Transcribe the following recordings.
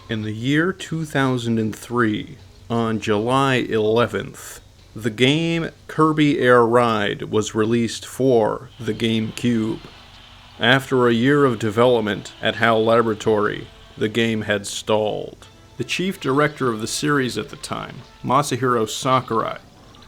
In the year 2003, on July 11th, the game Kirby Air Ride was released for the GameCube. After a year of development at HAL Laboratory, the game had stalled. The chief director of the series at the time, Masahiro Sakurai,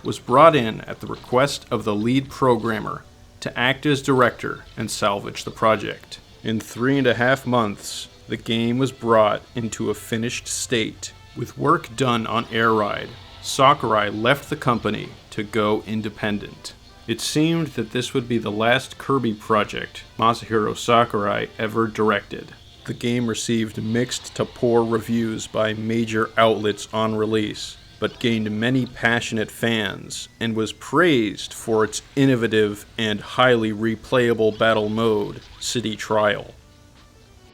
was brought in at the request of the lead programmer to act as director and salvage the project. In 3.5 months, the game was brought into a finished state. With work done on Air Ride, Sakurai left the company to go independent. It seemed that this would be the last Kirby project Masahiro Sakurai ever directed. The game received mixed to poor reviews by major outlets on release, but gained many passionate fans and was praised for its innovative and highly replayable battle mode, City Trial.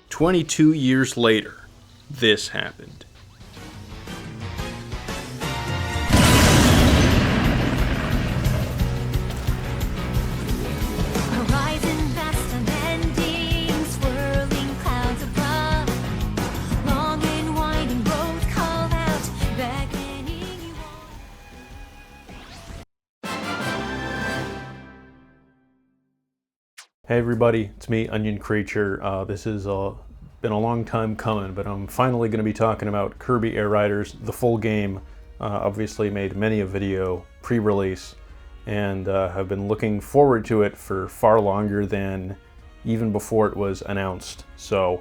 22 years later, this happened. Hey everybody, it's me, Onion Creature. This has been a long time coming, but I'm finally going to be talking about Kirby Air Riders, the full game. Obviously made many a video pre-release, and have been looking forward to it for far longer than even before it was announced. So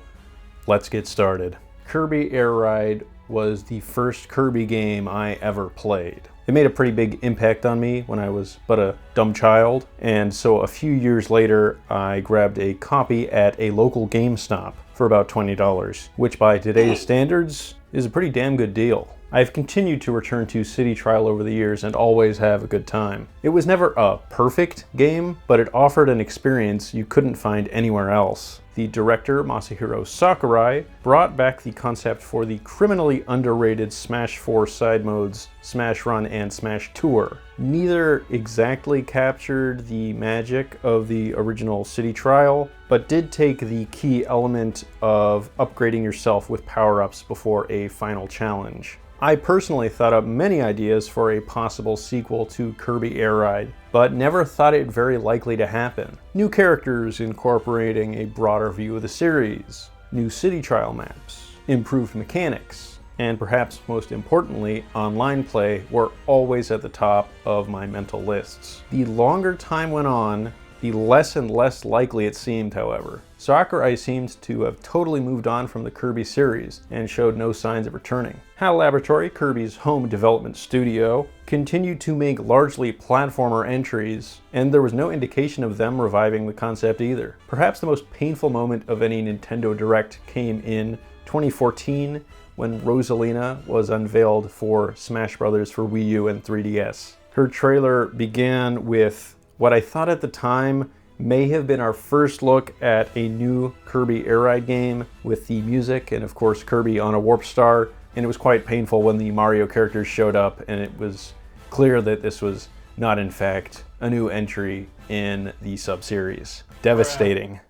let's get started. Kirby Air Ride was the first Kirby game I ever played. It made a pretty big impact on me when I was but a dumb child, and so a few years later I grabbed a copy at a local GameStop for about $20, which by today's standards is a pretty damn good deal. I've continued to return to City Trial over the years and always have a good time. It was never a perfect game, but it offered an experience you couldn't find anywhere else. The director, Masahiro Sakurai, brought back the concept for the criminally underrated Smash 4 side modes, Smash Run and Smash Tour. Neither exactly captured the magic of the original City Trial, but did take the key element of upgrading yourself with power-ups before a final challenge. I personally thought up many ideas for a possible sequel to Kirby Air Ride, but never thought it very likely to happen. New characters incorporating a broader view of the series, new City Trial maps, improved mechanics, and perhaps most importantly, online play were always at the top of my mental lists. The longer time went on, the less and less likely it seemed, however. Sakurai seemed to have totally moved on from the Kirby series and showed no signs of returning. HAL Laboratory, Kirby's home development studio, continued to make largely platformer entries, and there was no indication of them reviving the concept either. Perhaps the most painful moment of any Nintendo Direct came in 2014 when Rosalina was unveiled for Smash Bros. For Wii U and 3DS. Her trailer began with what I thought at the time may have been our first look at a new Kirby Air Ride game with the music and of course Kirby on a Warp Star, and it was quite painful when the Mario characters showed up and it was clear that this was not in fact a new entry in the sub-series. Devastating.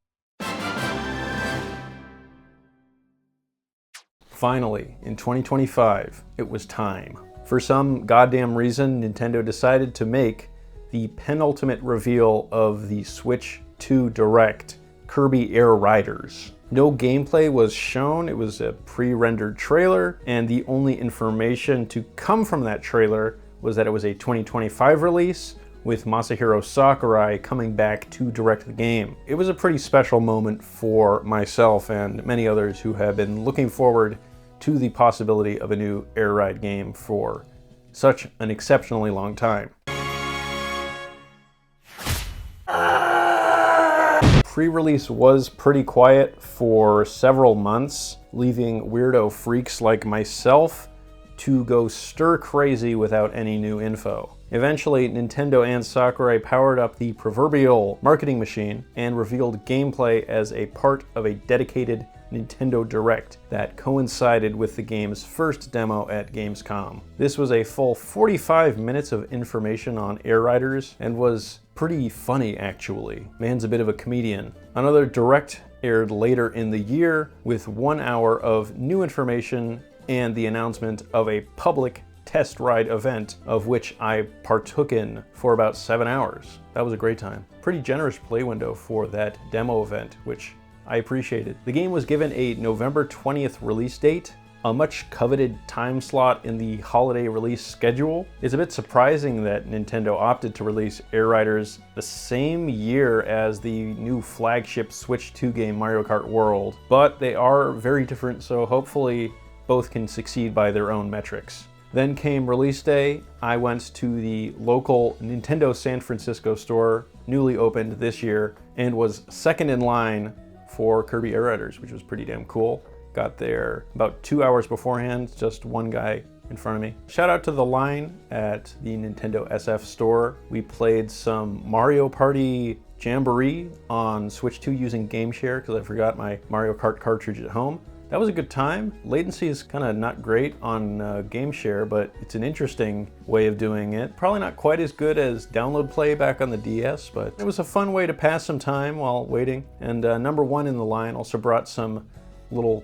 Finally, in 2025, it was time. For some goddamn reason, Nintendo decided to make the penultimate reveal of the Switch 2 Direct, Kirby Air Riders. No gameplay was shown, it was a pre-rendered trailer, and the only information to come from that trailer was that it was a 2025 release, with Masahiro Sakurai coming back to direct the game. It was a pretty special moment for myself and many others who have been looking forward to the possibility of a new Air Ride game for such an exceptionally long time. Pre-release was pretty quiet for several months, leaving weirdo freaks like myself to go stir crazy without any new info. Eventually, Nintendo and Sakurai powered up the proverbial marketing machine and revealed gameplay as a part of a dedicated Nintendo Direct that coincided with the game's first demo at Gamescom. This was a full 45 minutes of information on Air Riders and was pretty funny actually. Man's a bit of a comedian. Another Direct aired later in the year with 1 hour of new information and the announcement of a public test ride event, of which I partook in for about 7 hours. That was a great time. Pretty generous play window for that demo event, which I appreciated. The game was given a November 20th release date, a much coveted time slot in the holiday release schedule. It's a bit surprising that Nintendo opted to release Air Riders the same year as the new flagship Switch 2 game Mario Kart World, but they are very different, so hopefully both can succeed by their own metrics. Then came release day. I went to the local Nintendo San Francisco store, newly opened this year, and was second in line for Kirby Air Riders, which was pretty damn cool. Got there about 2 hours beforehand, just one guy in front of me. Shout out to the line at the Nintendo SF store. We played some Mario Party Jamboree on Switch 2 using Game Share because I forgot my Mario Kart cartridge at home. That was a good time. Latency is kind of not great on Game Share, but it's an interesting way of doing it. Probably not quite as good as download play back on the DS, but it was a fun way to pass some time while waiting. And number one in the line also brought some little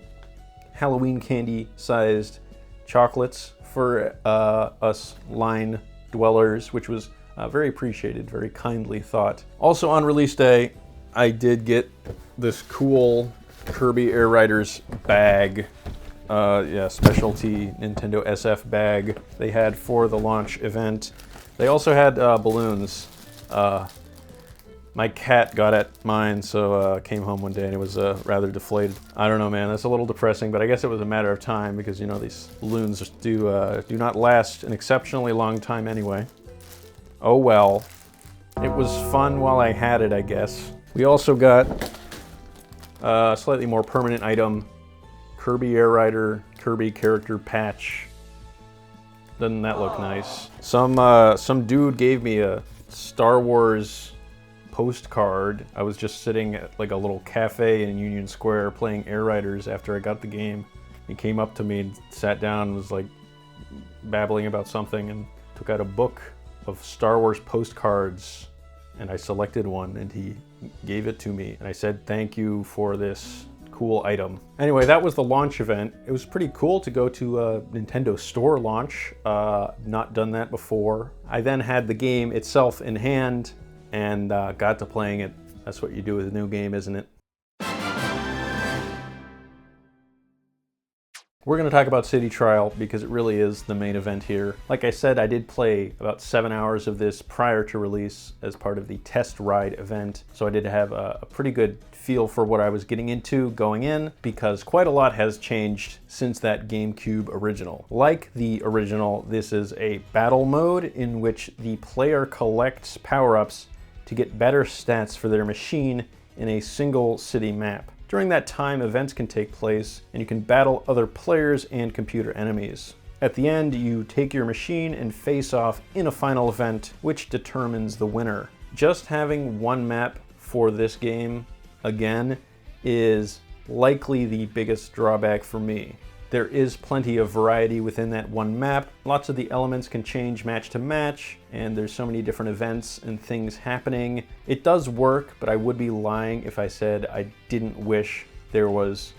Halloween candy sized chocolates for us line dwellers, which was very appreciated, very kindly thought. Also on release day, I did get this cool Kirby Air Riders bag, yeah, specialty Nintendo SF bag they had for the launch event. They also had balloons. My cat got at mine, so came home one day and it was rather deflated. I don't know, man, that's a little depressing, but I guess it was a matter of time because, you know, these balloons just do not last an exceptionally long time anyway. Oh well. It was fun while I had it, I guess. We also got a slightly more permanent item, Kirby Air Rider, Kirby character patch. Doesn't that look nice? Some dude gave me a Star Wars postcard. I was just sitting at like a little cafe in Union Square playing Air Riders after I got the game. He came up to me and sat down and was like babbling about something and took out a book of Star Wars postcards, and I selected one and he gave it to me and I said thank you for this cool item. Anyway, that was the launch event. It was pretty cool to go to a Nintendo store launch. Not done that before. I then had the game itself in hand and got to playing it. That's what you do with a new game, isn't it? We're going to talk about City Trial because it really is the main event here. Like I said, I did play about 7 hours of this prior to release as part of the test ride event, so I did have a pretty good feel for what I was getting into going in because quite a lot has changed since that GameCube original. Like the original, this is a battle mode in which the player collects power-ups to get better stats for their machine in a single city map. During that time, events can take place and you can battle other players and computer enemies. At the end, you take your machine and face off in a final event, which determines the winner. Just having one map for this game, again, is likely the biggest drawback for me. There is plenty of variety within that one map. Lots of the elements can change match to match, and there's so many different events and things happening. It does work, but I would be lying if I said I didn't wish there was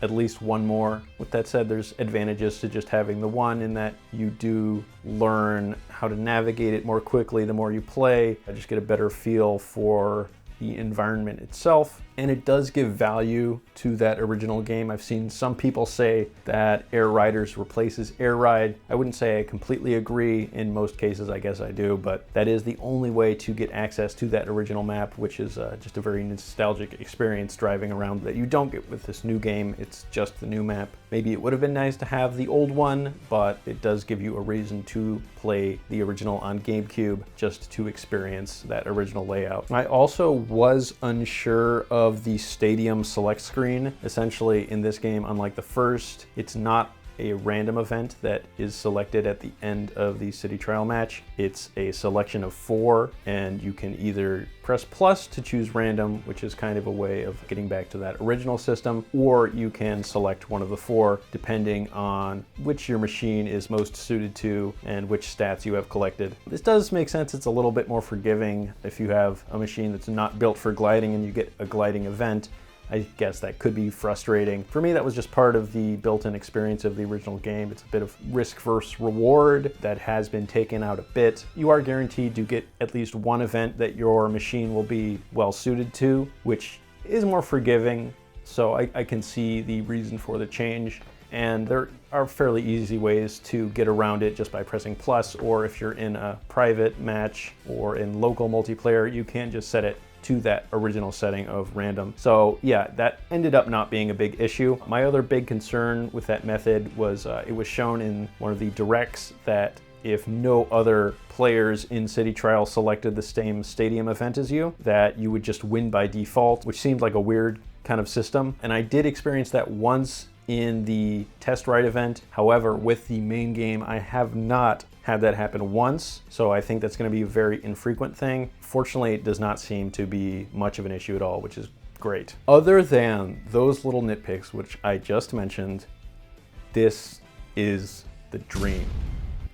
at least one more. With that said, there's advantages to just having the one in that you do learn how to navigate it more quickly the more you play. I just get a better feel for the environment itself, and it does give value to that original game. I've seen some people say that Air Riders replaces Air Ride. I wouldn't say I completely agree. In most cases, I guess I do, but that is the only way to get access to that original map, which is just a very nostalgic experience driving around that you don't get with this new game. It's just the new map. Maybe it would have been nice to have the old one, but it does give you a reason to play the original on GameCube just to experience that original layout. I also was unsure of the stadium select screen. Essentially, in this game, unlike the first, it's not a random event that is selected at the end of the City Trial match. It's a selection of 4, and you can either press plus to choose random, which is kind of a way of getting back to that original system, or you can select one of the 4 depending on which your machine is most suited to and which stats you have collected. This does make sense. It's a little bit more forgiving if you have a machine that's not built for gliding and you get a gliding event. I guess that could be frustrating. For me, that was just part of the built-in experience of the original game. It's a bit of risk versus reward that has been taken out a bit. You are guaranteed to get at least one event that your machine will be well suited to, which is more forgiving, so I can see the reason for the change. And there are fairly easy ways to get around it just by pressing plus, or if you're in a private match or in local multiplayer, you can just set it to that original setting of random. So yeah, that ended up not being a big issue. My other big concern with that method was it was shown in one of the directs that if no other players in City Trial selected the same stadium event as you, that you would just win by default, which seemed like a weird kind of system. And I did experience that once in the test ride event. However, with the main game, I have not had that happen once, so I think that's going to be a very infrequent thing. Fortunately, it does not seem to be much of an issue at all, which is great. Other than those little nitpicks, which I just mentioned, this is the dream.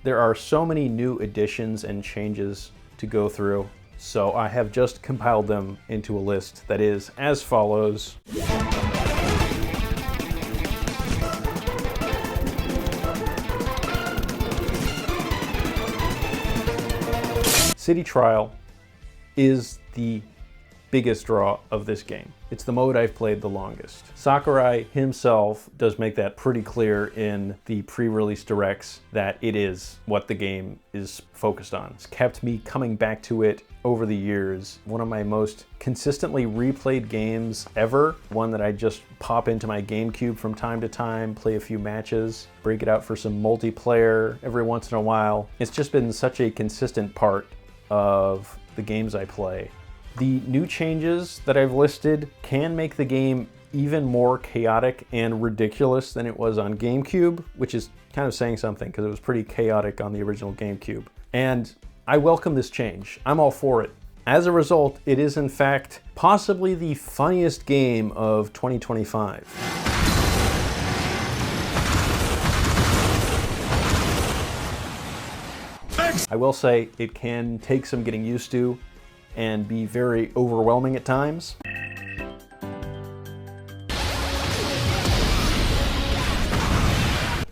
There are so many new additions and changes to go through, so I have just compiled them into a list that is as follows. City Trial is the biggest draw of this game. It's the mode I've played the longest. Sakurai himself does make that pretty clear in the pre-release directs that it is what the game is focused on. It's kept me coming back to it over the years. One of my most consistently replayed games ever. One that I just pop into my GameCube from time to time, play a few matches, break it out for some multiplayer every once in a while. It's just been such a consistent part of the games I play. The new changes that I've listed can make the game even more chaotic and ridiculous than it was on GameCube, which is kind of saying something because it was pretty chaotic on the original GameCube. And I welcome this change. I'm all for it. As a result, it is in fact possibly the funniest game of 2025. I will say it can take some getting used to and be very overwhelming at times.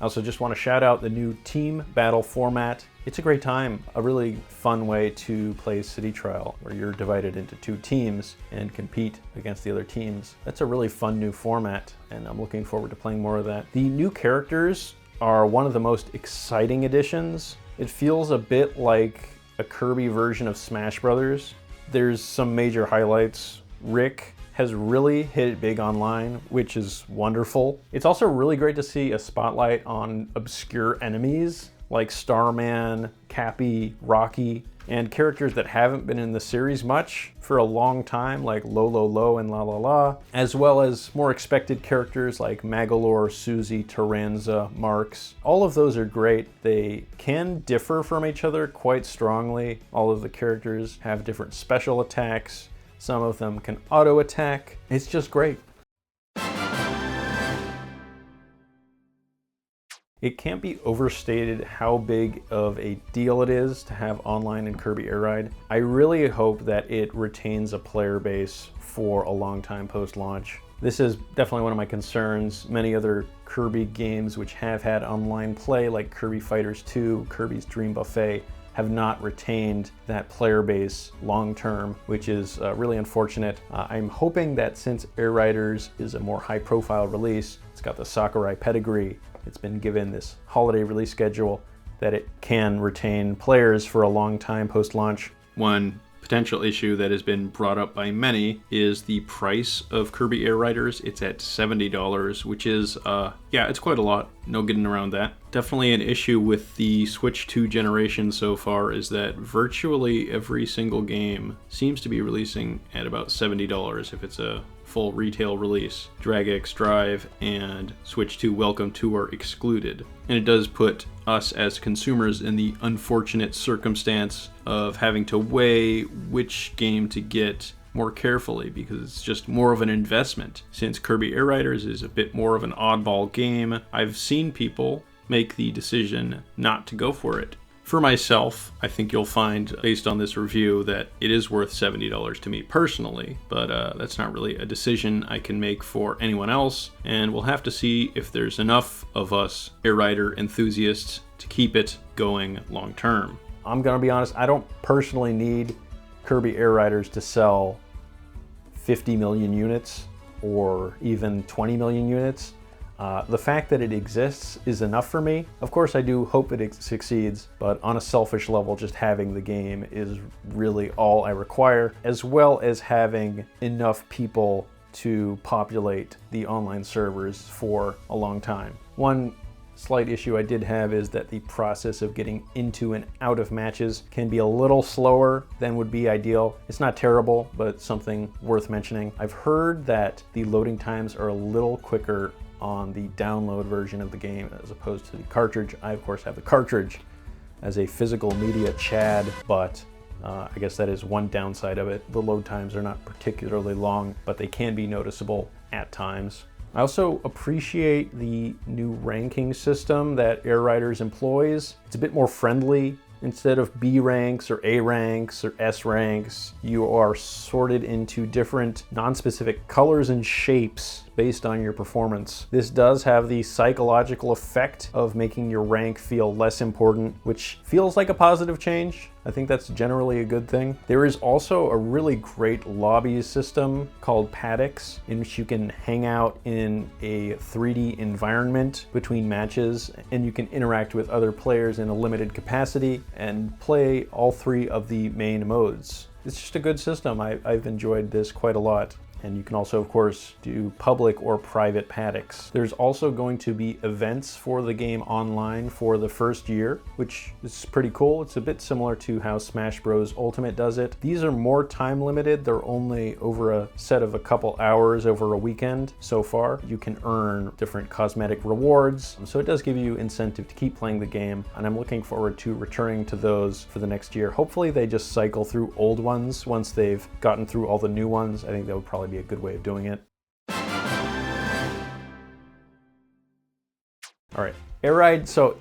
I also just want to shout out the new team battle format. It's a great time, a really fun way to play City Trial, where you're divided into two teams and compete against the other teams. That's a really fun new format, and I'm looking forward to playing more of that. The new characters are one of the most exciting additions. It feels a bit like a Kirby version of Smash Brothers. There's some major highlights. Rick has really hit it big online, which is wonderful. It's also really great to see a spotlight on obscure enemies like Starman, Cappy, Rocky, and characters that haven't been in the series much for a long time, like Lo and La, as well as more expected characters like Magalore, Susie, Taranza, Marks. All of those are great. They can differ from each other quite strongly. All of the characters have different special attacks. Some of them can auto attack. It's just great. It can't be overstated how big of a deal it is to have online in Kirby Air Ride. I really hope that it retains a player base for a long time post-launch. This is definitely one of my concerns. Many other Kirby games which have had online play, like Kirby Fighters 2, Kirby's Dream Buffet, have not retained that player base long-term, which is really unfortunate. I'm hoping that since Air Riders is a more high-profile release, it's got the Sakurai pedigree, it's been given this holiday release schedule, that it can retain players for a long time post-launch. One potential issue that has been brought up by many is the price of Kirby Air Riders. It's at $70, which is, yeah, it's quite a lot. No getting around that. Definitely an issue with the Switch 2 generation so far is that virtually every single game seems to be releasing at about $70 if it's a full retail release. Drag X Drive and Switch 2 Welcome 2 are excluded. And it does put us as consumers in the unfortunate circumstance of having to weigh which game to get more carefully, because it's just more of an investment. Since Kirby Air Riders is a bit more of an oddball game, I've seen people make the decision not to go for it For myself, I think you'll find, based on this review, that it is worth $70 to me personally, but that's not really a decision I can make for anyone else, and we'll have to see if there's enough of us Air Rider enthusiasts to keep it going long term. I'm gonna be honest, I don't personally need Kirby Air Riders to sell 50 million units or even 20 million units. The fact that it exists is enough for me. Of course, I do hope it succeeds, but on a selfish level, just having the game is really all I require, as well as having enough people to populate the online servers for a long time. One slight issue I did have is that the process of getting into and out of matches can be a little slower than would be ideal. It's not terrible, but something worth mentioning. I've heard that the loading times are a little quicker on the download version of the game as opposed to the cartridge. I of course have the cartridge as a physical media CHAD, but I guess that is one downside of it. The load times are not particularly long, but they can be noticeable at times. I also appreciate the new ranking system that Air Riders employs. It's a bit more friendly. Instead of B ranks or A ranks or S ranks, you are sorted into different non-specific colors and shapes based on your performance. This does have the psychological effect of making your rank feel less important, which feels like a positive change. I think that's generally a good thing. There is also a really great lobby system called paddocks, in which you can hang out in a 3D environment between matches, and you can interact with other players in a limited capacity and play all three of the main modes. It's just a good system. I've enjoyed this quite a lot. And you can also, of course, do public or private paddocks. There's also going to be events for the game online for the first year, which is pretty cool. It's a bit similar to how Smash Bros. Ultimate does it. These are more time limited. They're only over a set of a couple hours over a weekend so far. You can earn different cosmetic rewards. So it does give you incentive to keep playing the game. And I'm looking forward to returning to those for the next year. Hopefully they just cycle through old ones once they've gotten through all the new ones. I think that would probably be a good way of doing it. All right, Air Ride, so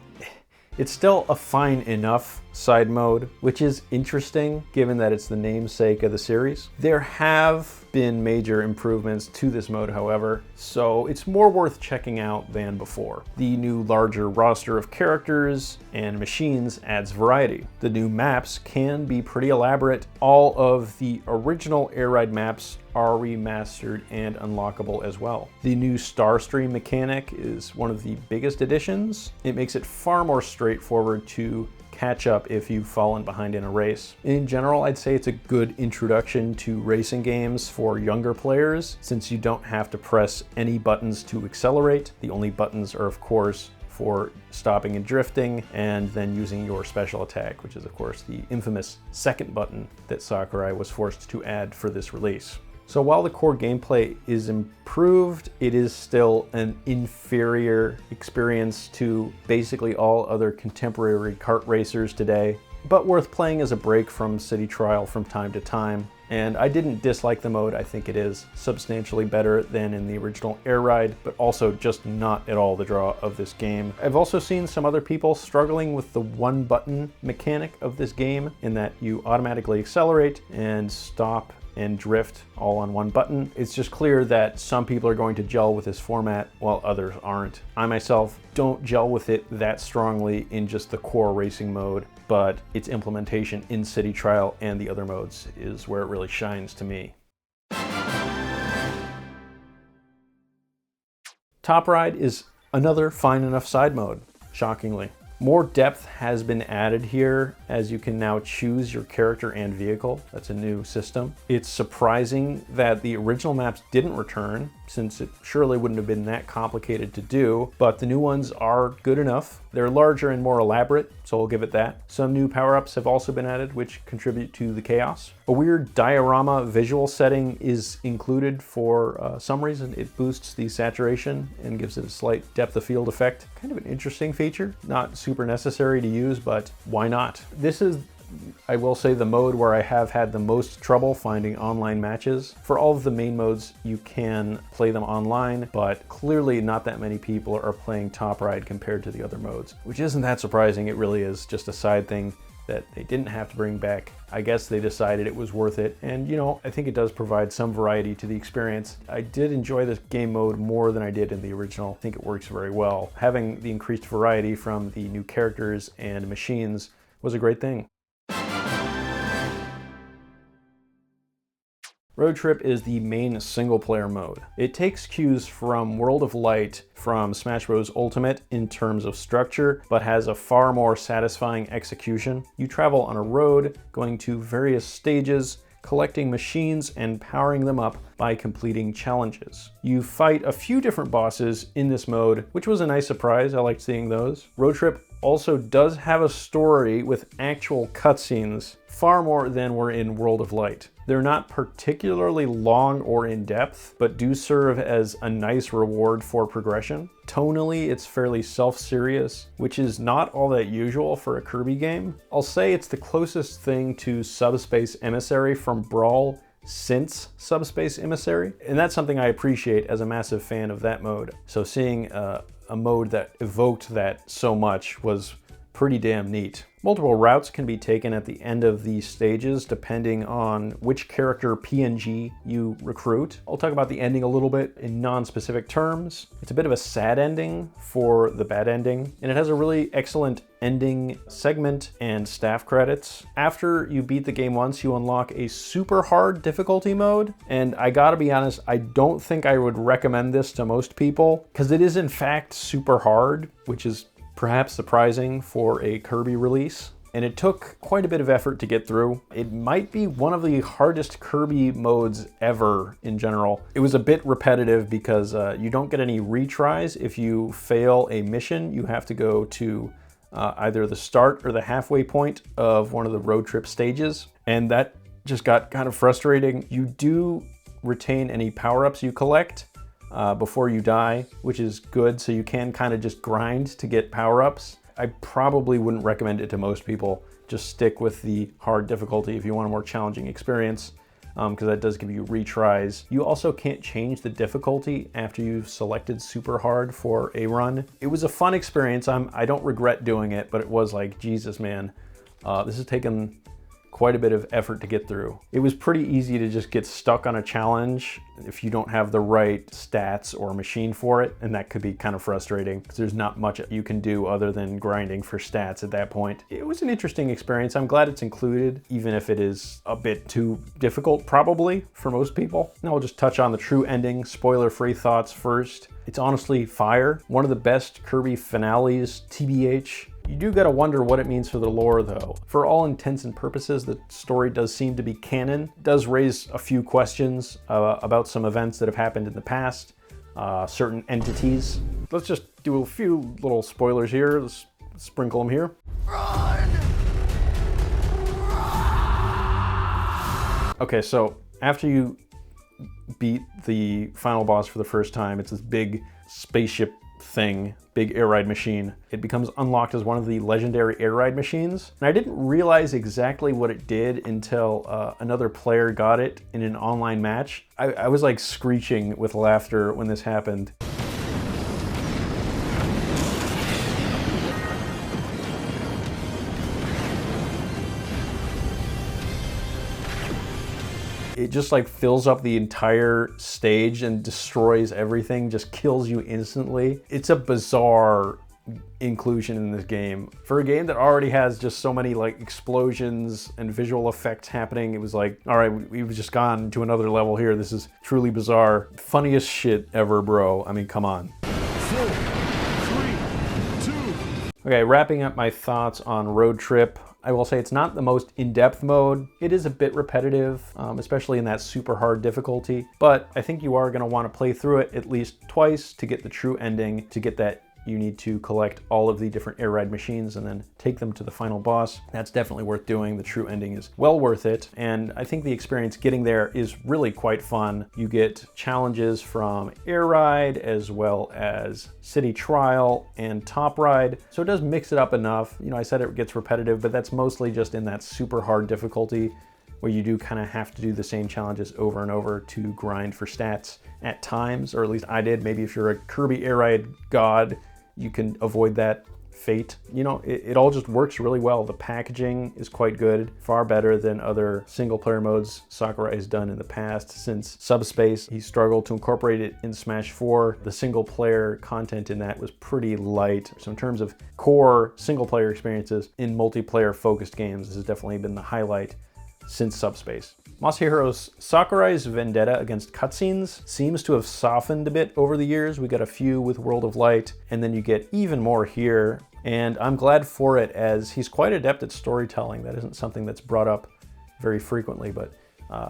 it's still a fine enough side mode, which is interesting given that it's the namesake of the series. There have been major improvements to this mode, however, so it's more worth checking out than before. The new larger roster of characters and machines adds variety. The new maps can be pretty elaborate. All of the original Air Ride maps are remastered and unlockable as well. The new Starstream mechanic is one of the biggest additions. It makes it far more straightforward to catch up if you've fallen behind in a race. In general, I'd say it's a good introduction to racing games for younger players, since you don't have to press any buttons to accelerate. The only buttons are, of course, for stopping and drifting, and then using your special attack, which is, of course, the infamous second button that Sakurai was forced to add for this release. So while the core gameplay is improved, it is still an inferior experience to basically all other contemporary kart racers today, but worth playing as a break from City Trial from time to time. And I didn't dislike the mode. I think it is substantially better than in the original Air Ride, but also just not at all the draw of this game. I've also seen some other people struggling with the one button mechanic of this game, in that you automatically accelerate and stop and drift all on one button. It's just clear that some people are going to gel with this format while others aren't. I myself don't gel with it that strongly in just the core racing mode, but its implementation in City Trial and the other modes is where it really shines to me. Top Ride is another fine enough side mode, shockingly. More depth has been added here, as you can now choose your character and vehicle. That's a new system. It's surprising that the original maps didn't return, since it surely wouldn't have been that complicated to do, but the new ones are good enough. They're larger and more elaborate, so we'll give it that. Some new power-ups have also been added, which contribute to the chaos. A weird diorama visual setting is included for some reason. It boosts the saturation and gives it a slight depth of field effect. Kind of an interesting feature, not super necessary to use, but why not? This is I will say, the mode where I have had the most trouble finding online matches. For all of the main modes, you can play them online, but clearly not that many people are playing Top Ride compared to the other modes, which isn't that surprising. It really is just a side thing that they didn't have to bring back. I guess they decided it was worth it. And you know, I think it does provide some variety to the experience. I did enjoy this game mode more than I did in the original. I think it works very well. Having the increased variety from the new characters and machines was a great thing. Road Trip is the main single-player mode. It takes cues from World of Light from Smash Bros. Ultimate in terms of structure, but has a far more satisfying execution. You travel on a road, going to various stages, collecting machines and powering them up by completing challenges. You fight a few different bosses in this mode, which was a nice surprise. I liked seeing those. Road Trip also does have a story with actual cutscenes, far more than were in World of Light. They're not particularly long or in-depth, but do serve as a nice reward for progression. Tonally, it's fairly self-serious, which is not all that usual for a Kirby game. I'll say it's the closest thing to Subspace Emissary from Brawl since Subspace Emissary, and that's something I appreciate as a massive fan of that mode. So seeing a mode that evoked that so much was pretty damn neat. Multiple routes can be taken at the end of these stages depending on which character PNG you recruit. I'll talk about the ending a little bit in non-specific terms. It's a bit of a sad ending for the bad ending, and it has a really excellent ending segment and staff credits. After you beat the game once, you unlock a super hard difficulty mode, and I gotta be honest, I don't think I would recommend this to most people, because it is in fact super hard, which is perhaps surprising for a Kirby release. And it took quite a bit of effort to get through. It might be one of the hardest Kirby modes ever in general. It was a bit repetitive because you don't get any retries. If you fail a mission, you have to go to either the start or the halfway point of one of the Road Trip stages. And that just got kind of frustrating. You do retain any power-ups you collect before you die, which is good, so you can kind of just grind to get power-ups. I probably wouldn't recommend it to most people. Just stick with the hard difficulty if you want a more challenging experience, because that does give you retries. You also can't change the difficulty after you've selected super hard for a run. It was a fun experience. I don't regret doing it, but it was like, Jesus, man, this has taken quite a bit of effort to get through. It was pretty easy to just get stuck on a challenge if you don't have the right stats or machine for it, and that could be kind of frustrating because there's not much you can do other than grinding for stats at that point. It was an interesting experience. I'm glad it's included, even if it is a bit too difficult probably for most people. Now I'll just touch on the true ending, spoiler-free thoughts first. It's honestly fire. One of the best Kirby finales, TBH. You do gotta wonder what it means for the lore though. For all intents and purposes, the story does seem to be canon. It does raise a few questions about some events that have happened in the past, certain entities. Let's just do a few little spoilers here. Let's sprinkle them here. Run! Okay, so after you beat the final boss for the first time, it's this big spaceship thing, big air ride machine. It becomes unlocked as one of the legendary air ride machines. And I didn't realize exactly what it did until another player got it in an online match. I was like screeching with laughter when this happened. It just like fills up the entire stage and destroys everything, just kills you instantly. It's a bizarre inclusion in this game. For a game that already has just so many like explosions and visual effects happening, it was like, all right, we've just gone to another level here. This is truly bizarre. Funniest shit ever, bro. I mean, come on. 4, 3, 2. Okay, wrapping up my thoughts on Road Trip. I will say it's not the most in-depth mode. It is a bit repetitive, especially in that super hard difficulty, but I think you are gonna wanna play through it at least twice to get the true ending, to get that, you need to collect all of the different air ride machines and then take them to the final boss. That's definitely worth doing. The true ending is well worth it, and I think the experience getting there is really quite fun. You get challenges from air ride as well as city trial and top ride, so it does mix it up enough. You know, I said it gets repetitive, but that's mostly just in that super hard difficulty where you do kind of have to do the same challenges over and over to grind for stats at times, or at least I did. Maybe if you're a Kirby air ride god, you can avoid that fate. You know, it all just works really well. The packaging is quite good, far better than other single player modes Sakurai has done in the past. Since Subspace, he struggled to incorporate it in Smash 4. The single player content in that was pretty light. So in terms of core single player experiences in multiplayer focused games, this has definitely been the highlight since Subspace. Masahiro Sakurai's vendetta against cutscenes seems to have softened a bit over the years. We got a few with World of Light, and then you get even more here. And I'm glad for it, as he's quite adept at storytelling. That isn't something that's brought up very frequently, but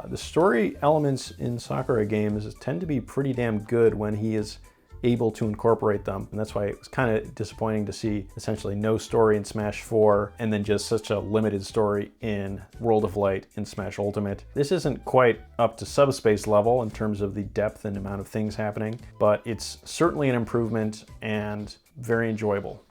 the story elements in Sakurai games tend to be pretty damn good when he is able to incorporate them. And that's why it was kind of disappointing to see essentially no story in Smash 4 and then just such a limited story in World of Light in Smash Ultimate. This isn't quite up to Subspace level in terms of the depth and amount of things happening, but it's certainly an improvement and very enjoyable.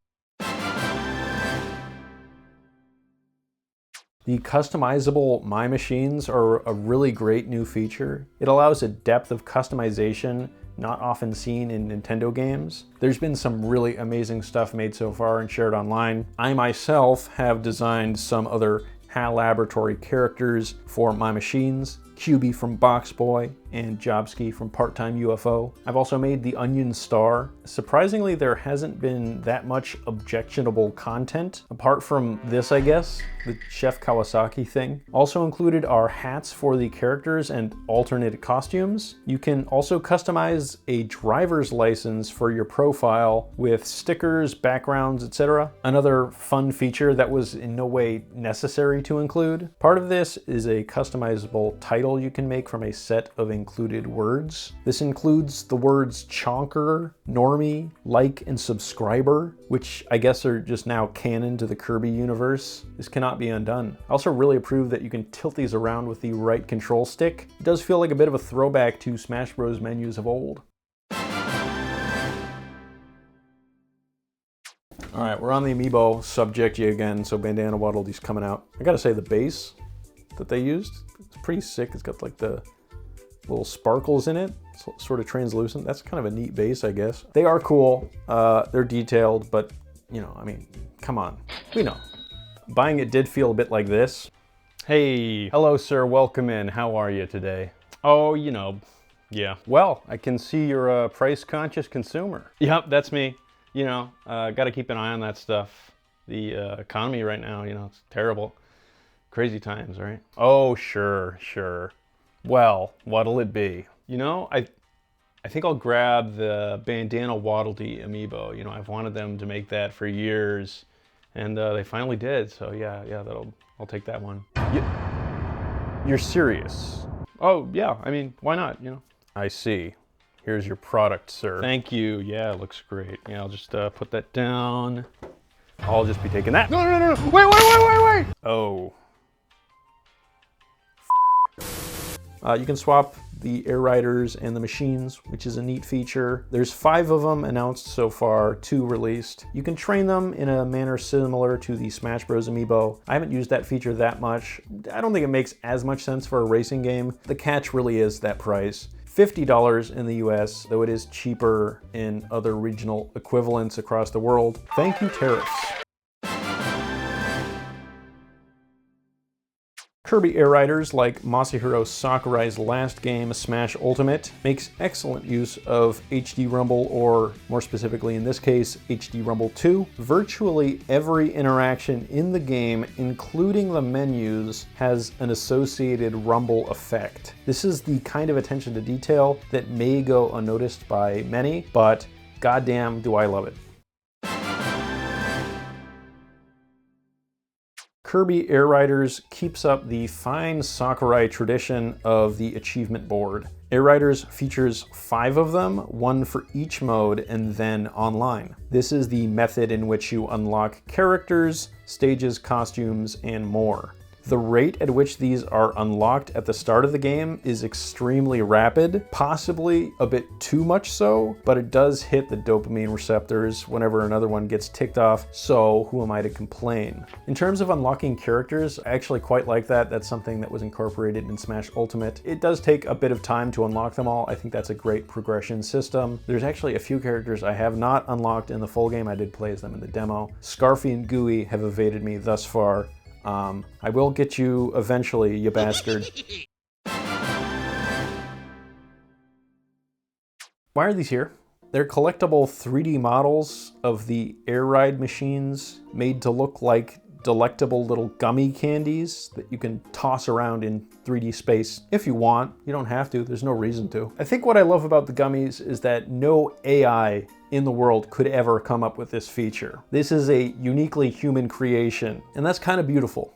The customizable My Machines are a really great new feature. It allows a depth of customization not often seen in Nintendo games. There's been some really amazing stuff made so far and shared online. I myself have designed some other HAL Laboratory characters for My Machines, Qbby from BOXBOY, and Jobski from Part-Time UFO. I've also made the Onion Star. Surprisingly, there hasn't been that much objectionable content, apart from this, I guess, the Chef Kawasaki thing. Also included are hats for the characters and alternate costumes. You can also customize a driver's license for your profile with stickers, backgrounds, etc. Another fun feature that was in no way necessary to include. Part of this is a customizable title you can make from a set of included words. This includes the words chonker, normie, like, and subscriber, which I guess are just now canon to the Kirby universe. This cannot be undone. I also really approve that you can tilt these around with the right control stick. It does feel like a bit of a throwback to Smash Bros. Menus of old. All right, we're on the amiibo subject yet again, so Bandana Waddle Dee's coming out. I gotta say, the base that they used, it's pretty sick. It's got like the little sparkles in it, sort of translucent. That's kind of a neat base, I guess. They are cool, they're detailed, but you know, I mean, come on, we know. Buying it did feel a bit like this. Hey, hello sir, welcome in. How are you today? Oh, you know, yeah. Well, I can see you're a price-conscious consumer. Yep, that's me. You know, gotta keep an eye on that stuff. The economy right now, you know, it's terrible. Crazy times, right? Oh, sure, sure. Well, what'll it be? You know, I think I'll grab the Bandana Waddle Dee amiibo. You know, I've wanted them to make that for years, and they finally did. So yeah, I'll take that one. You're serious? Oh yeah, I mean, why not? You know. I see. Here's your product, sir. Thank you. Yeah, it looks great. Yeah, I'll just put that down. I'll just be taking that. No! Wait! Oh. You can swap the air riders and the machines, which is a neat feature. There's 5 of them announced so far, 2 released. You can train them in a manner similar to the Smash Bros. Amiibo. I haven't used that feature that much. I don't think it makes as much sense for a racing game. The catch really is that price. $50 in the US, though it is cheaper in other regional equivalents across the world. Thank you, tariffs. Kirby air riders, like Masahiro Sakurai's last game, Smash Ultimate, makes excellent use of HD Rumble, or more specifically in this case, HD Rumble 2. Virtually every interaction in the game, including the menus, has an associated rumble effect. This is the kind of attention to detail that may go unnoticed by many, but goddamn do I love it. Kirby Air Riders keeps up the fine Sakurai tradition of the achievement board. Air Riders features 5 of them, 1 for each mode, and then online. This is the method in which you unlock characters, stages, costumes, and more. The rate at which these are unlocked at the start of the game is extremely rapid, possibly a bit too much so, but it does hit the dopamine receptors whenever another one gets ticked off, so who am I to complain? In terms of unlocking characters, I actually quite like that. That's something that was incorporated in Smash Ultimate. It does take a bit of time to unlock them all. I think that's a great progression system. There's actually a few characters I have not unlocked in the full game. I did play as them in the demo. Scarfy and Gooey have evaded me thus far. I will get you eventually, you bastard. Why are these here? They're collectible 3D models of the air ride machines made to look like delectable little gummy candies that you can toss around in 3D space if you want. You don't have to, there's no reason to. I think what I love about the gummies is that no AI in the world could ever come up with this feature. This is a uniquely human creation, and that's kind of beautiful.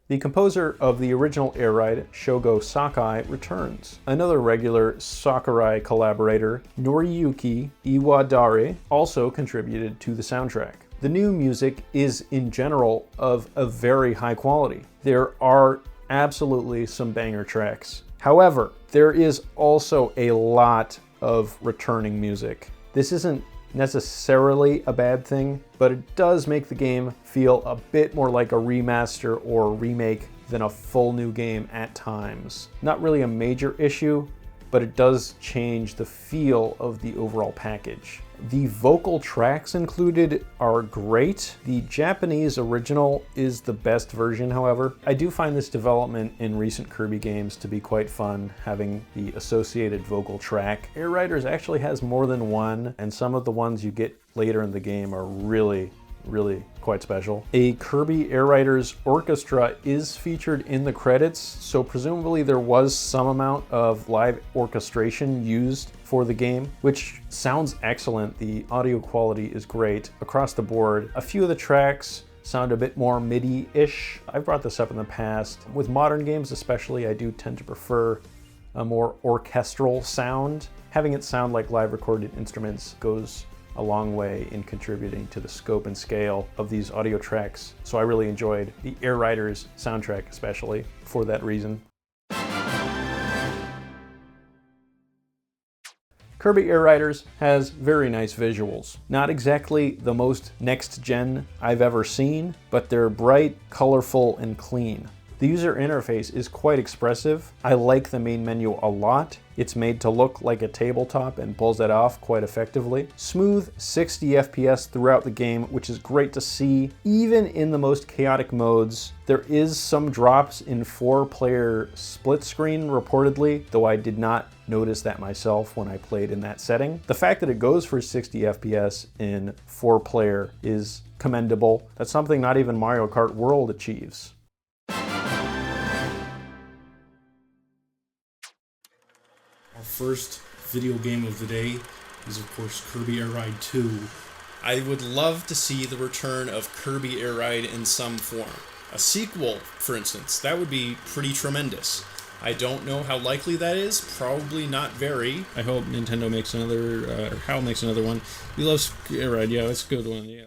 The composer of the original air ride, Shogo Sakai, returns. Another regular Sakurai collaborator, Noriyuki Iwadare, also contributed to the soundtrack. The new music is, in general, of a very high quality. There are absolutely some banger tracks. However, there is also a lot of returning music. This isn't necessarily a bad thing, but it does make the game feel a bit more like a remaster or remake than a full new game at times. Not really a major issue, but it does change the feel of the overall package. The vocal tracks included are great. The Japanese original is the best version, however. I do find this development in recent Kirby games to be quite fun, having the associated vocal track. Air Riders actually has more than one, and some of the ones you get later in the game are really quite special. A Kirby Air Riders orchestra is featured in the credits, so presumably there was some amount of live orchestration used for the game, which sounds excellent. The audio quality is great across the board. A few of the tracks sound a bit more MIDI-ish. I've brought this up in the past. With modern games especially, I do tend to prefer a more orchestral sound. Having it sound like live recorded instruments goes a long way in contributing to the scope and scale of these audio tracks. So I really enjoyed the Air Riders soundtrack, especially for that reason. Kirby Air Riders has very nice visuals. Not exactly the most next-gen I've ever seen, but they're bright, colorful, and clean. The user interface is quite expressive. I like the main menu a lot. It's made to look like a tabletop and pulls that off quite effectively. Smooth 60 FPS throughout the game, which is great to see. Even in the most chaotic modes, there is some drops in 4-player split screen reportedly, though I did not notice that myself when I played in that setting. The fact that it goes for 60 FPS in 4-player is commendable. That's something not even Mario Kart World achieves. Our first video game of the day is, of course, Kirby Air Ride 2. I would love to see the return of Kirby Air Ride in some form. A sequel, for instance, that would be pretty tremendous. I don't know how likely that is, probably not very. I hope Nintendo makes another, or HAL makes another one. We love Air Ride, yeah, it's a good one, yeah.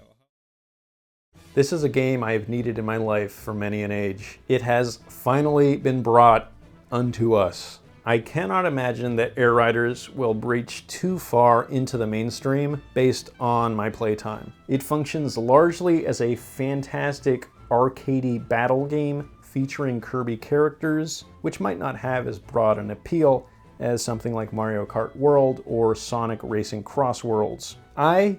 This is a game I have needed in my life for many an age. It has finally been brought unto us. I cannot imagine that Air Riders will breach too far into the mainstream based on my playtime. It functions largely as a fantastic arcadey battle game featuring Kirby characters, which might not have as broad an appeal as something like Mario Kart World or Sonic Racing Cross Worlds. I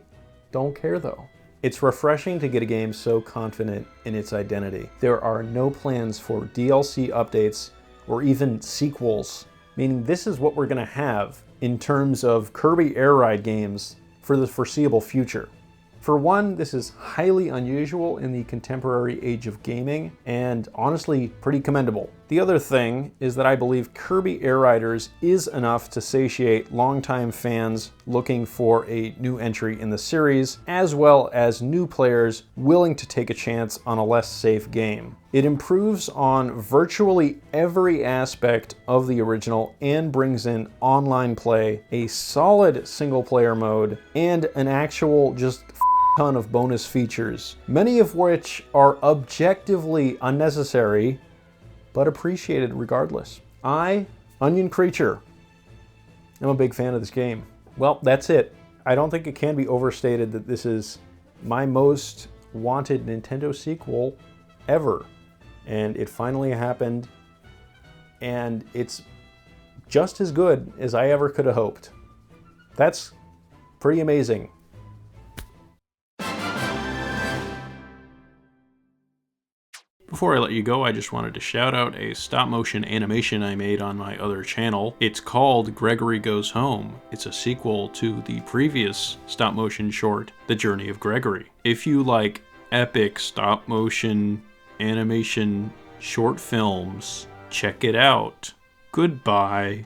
don't care though. It's refreshing to get a game so confident in its identity. There are no plans for DLC updates or even sequels, meaning this is what we're going to have in terms of Kirby Air Ride games for the foreseeable future. For one, this is highly unusual in the contemporary age of gaming, and honestly pretty commendable. The other thing is that I believe Kirby Air Riders is enough to satiate longtime fans looking for a new entry in the series, as well as new players willing to take a chance on a less safe game. It improves on virtually every aspect of the original and brings in online play, a solid single-player mode, and an actual just ton of bonus features, many of which are objectively unnecessary, but appreciated regardless. I, Onion Creature, am a big fan of this game. Well, that's it. I don't think it can be overstated that this is my most wanted Nintendo sequel ever. And it finally happened, and it's just as good as I ever could have hoped. That's pretty amazing. Before I let you go, I just wanted to shout out a stop-motion animation I made on my other channel. It's called Gregory Goes Home. It's a sequel to the previous stop-motion short, The Journey of Gregory. If you like epic stop-motion animation short films, check it out. Goodbye.